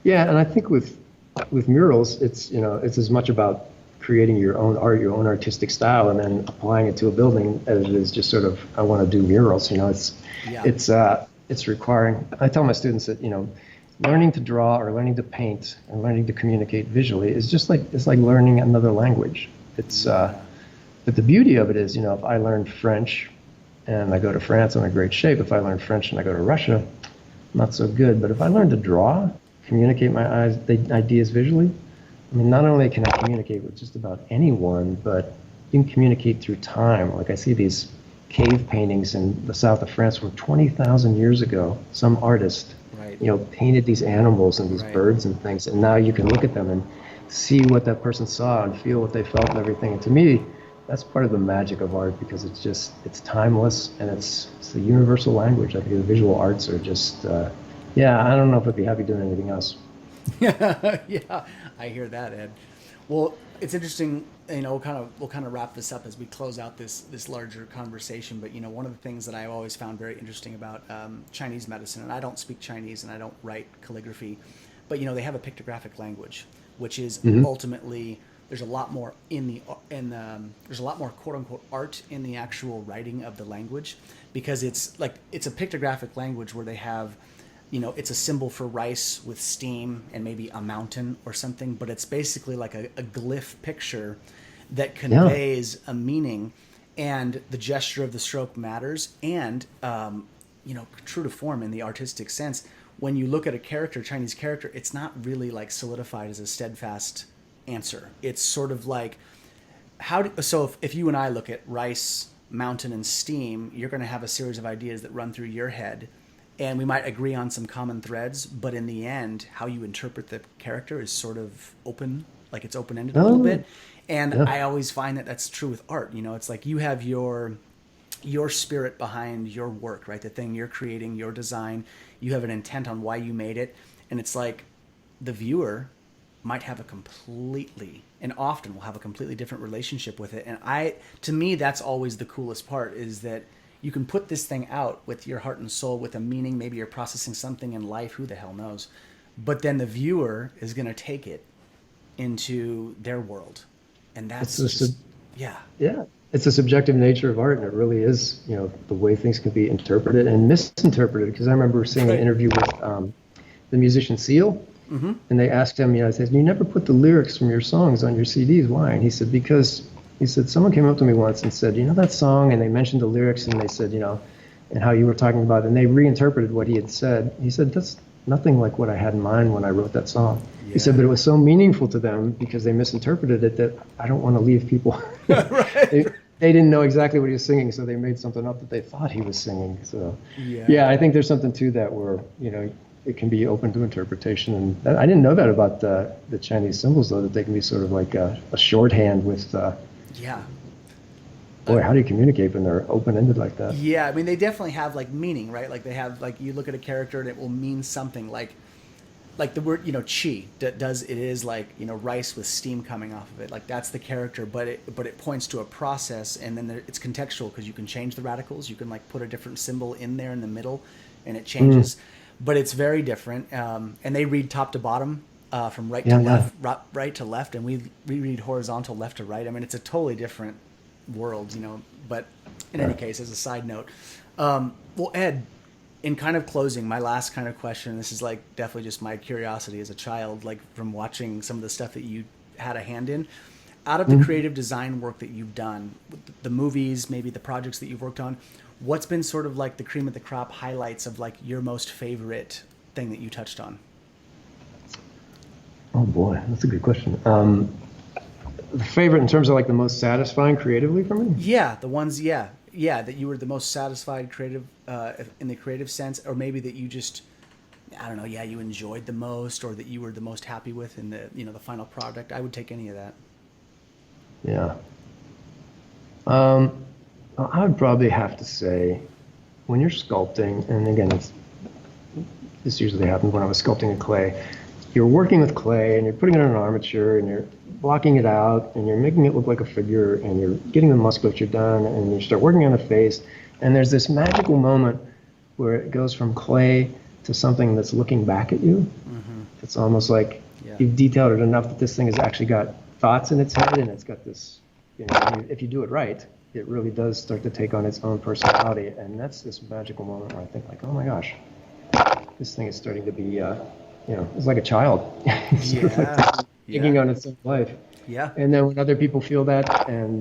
Yeah, and I think with murals, it's as much about creating your own art, your own artistic style, and then applying it to a building as it is just sort of, I want to do murals. It's requiring. I tell my students that learning to draw or learning to paint and learning to communicate visually is just like learning another language. But the beauty of it is, if I learned French and I go to France, I'm in great shape. If I learn French and I go to Russia, not so good. But if I learn to draw, communicate the ideas visually, I mean, not only can I communicate with just about anyone, but you can communicate through time. Like, I see these cave paintings in the south of France from 20,000 years ago. Some artist, painted these animals and these birds and things, and now you can look at them and see what that person saw and feel what they felt and everything. And to me, that's part of the magic of art, because it's timeless, and it's a universal language. I think the visual arts are just, I don't know if I'd be happy doing anything else. Yeah, I hear that, Ed. Well, it's interesting. We'll kind of wrap this up as we close out this larger conversation. But one of the things that I always found very interesting about Chinese medicine, and I don't speak Chinese and I don't write calligraphy, but they have a pictographic language, which is ultimately, there's a lot more there's a lot more quote unquote art in the actual writing of the language, because it's a pictographic language where they have, it's a symbol for rice with steam and maybe a mountain or something, but it's basically like a glyph picture that conveys a meaning, and the gesture of the stroke matters. And, true to form in the artistic sense, when you look at a character, Chinese character, it's not really solidified as a steadfast answer. It's sort of like, if you and I look at rice, mountain, and steam, you're going to have a series of ideas that run through your head. And we might agree on some common threads, but in the end, how you interpret the character is sort of open, like it's open-ended a little bit. And I always find that that's true with art. It's like you have your spirit behind your work, right? The thing you're creating, your design, you have an intent on why you made it. And it's like the viewer might have often will have a completely different relationship with it. And to me, that's always the coolest part, is that you can put this thing out with your heart and soul, with a meaning. Maybe you're processing something in life, who the hell knows? But then the viewer is going to take it into their world. And that's Yeah, it's a subjective nature of art, and it really is, the way things can be interpreted and misinterpreted. Because I remember seeing an interview with the musician Seal, and they asked him, they said, "You never put the lyrics from your songs on your CDs. Why?" And he said, "Because," he said, "someone came up to me once and said, that song," and they mentioned the lyrics, and they said, and how you were talking about it, and they reinterpreted what he had said. He said, "That's nothing like what I had in mind when I wrote that song." Yeah. He said, "But it was so meaningful to them because they misinterpreted it that I don't want to leave people." Right. They didn't know exactly what he was singing, so they made something up that they thought he was singing. So, yeah, I think there's something to that where, it can be open to interpretation. And I didn't know that about the Chinese symbols, though, that they can be sort of like a shorthand with, boy, how do you communicate when they're open-ended like that? Yeah, I mean, they definitely have, like, meaning, right? Like, they have, like, you look at a character and it will mean something. Like the word, chi, it is like, rice with steam coming off of it. Like, that's the character, but it points to a process, and then it's contextual because you can change the radicals. You can, like, put a different symbol in there in the middle, and it changes. But it's very different. And they read top to bottom, from right to left, right to left, and we read horizontal left to right. I mean, it's a totally different world, but in any case, as a side note, well, Ed, in kind of closing, my last kind of question, this is like definitely just my curiosity as a child, like from watching some of the stuff that you had a hand in, out of the creative design work that you've done, the movies, maybe the projects that you've worked on, what's been sort of like the cream of the crop highlights of like your most favorite thing that you touched on? Oh boy, that's a good question. The favorite in terms of like the most satisfying creatively for me? Yeah, the ones, that you were the most satisfied creative, in the creative sense, or maybe that you just, I don't know, you enjoyed the most, or that you were the most happy with in the, the final product. I would take any of that. Yeah. I would probably have to say, when you're sculpting, and again, this usually happened when I was sculpting in clay, you're working with clay and you're putting it on an armature and you're blocking it out and you're making it look like a figure and you're getting the musculature done and you start working on the face, and there's this magical moment where it goes from clay to something that's looking back at you. It's almost like you've detailed it enough that this thing has actually got thoughts in its head, and it's got this, if you do it right, it really does start to take on its own personality, and that's this magical moment where I think like, oh my gosh, this thing is starting to be, it's like a child. Taking on its own life. Yeah. And then when other people feel that and,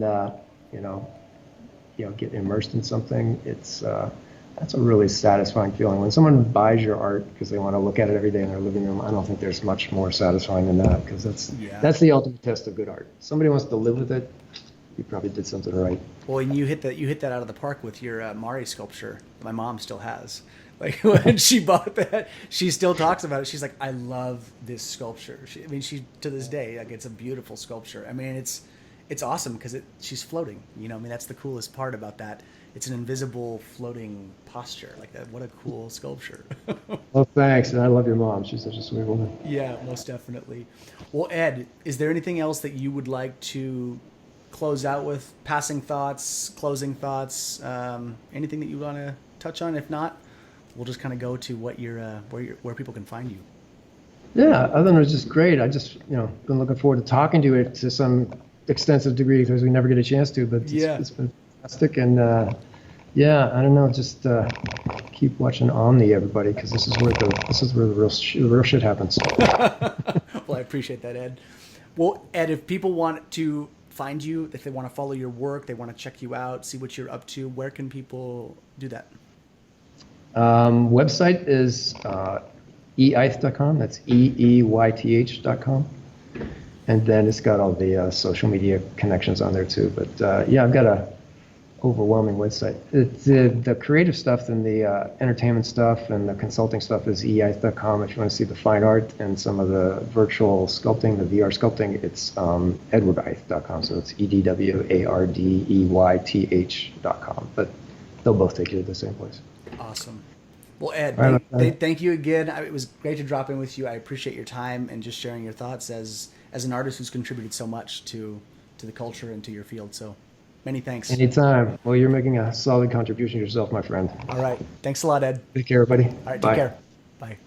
get immersed in something, that's a really satisfying feeling. When someone buys your art because they want to look at it every day in their living room, I don't think there's much more satisfying than that, because that's the ultimate test of good art. Somebody wants to live with it, you probably did something right. Well, and you hit that out of the park with your Mari sculpture. My mom still has. Like, when she bought that, she still talks about it. She's like, "I love this sculpture." She to this day, like, it's a beautiful sculpture. I mean, it's awesome because she's floating. That's the coolest part about that. It's an invisible floating posture. Like, what a cool sculpture. Well, thanks, and I love your mom. She's such a sweet woman. Yeah, most definitely. Well, Ed, is there anything else that you would like to close out with? Passing thoughts, closing thoughts, anything that you want to touch on? If not, we'll just kind of go to what where people can find you. Yeah, other than it was just great. I just, been looking forward to talking to it to some extensive degree, because we never get a chance to, but it's been fantastic. And I don't know, just keep watching Omni, everybody, because this is where the real shit happens. Well, I appreciate that, Ed. Well, Ed, if people want to find you, if they want to follow your work, they want to check you out, see what you're up to, where can people do that? Website is eyth.com. That's EEYTH.com. And then it's got all the social media connections on there too. But I've got a overwhelming website. The creative stuff and the entertainment stuff and the consulting stuff is eyth.com. If you want to see the fine art and some of the virtual sculpting, the VR sculpting, it's edwardeyth.com. So it's EDWARDEYTH.com. But they'll both take you to the same place. Awesome. Well, Ed, thank you again. It was great to drop in with you. I appreciate your time and just sharing your thoughts as an artist who's contributed so much to the culture and to your field. So many thanks. Anytime. Well, you're making a solid contribution yourself, my friend. All right. Thanks a lot, Ed. Take care, everybody. All right. Take care. Bye.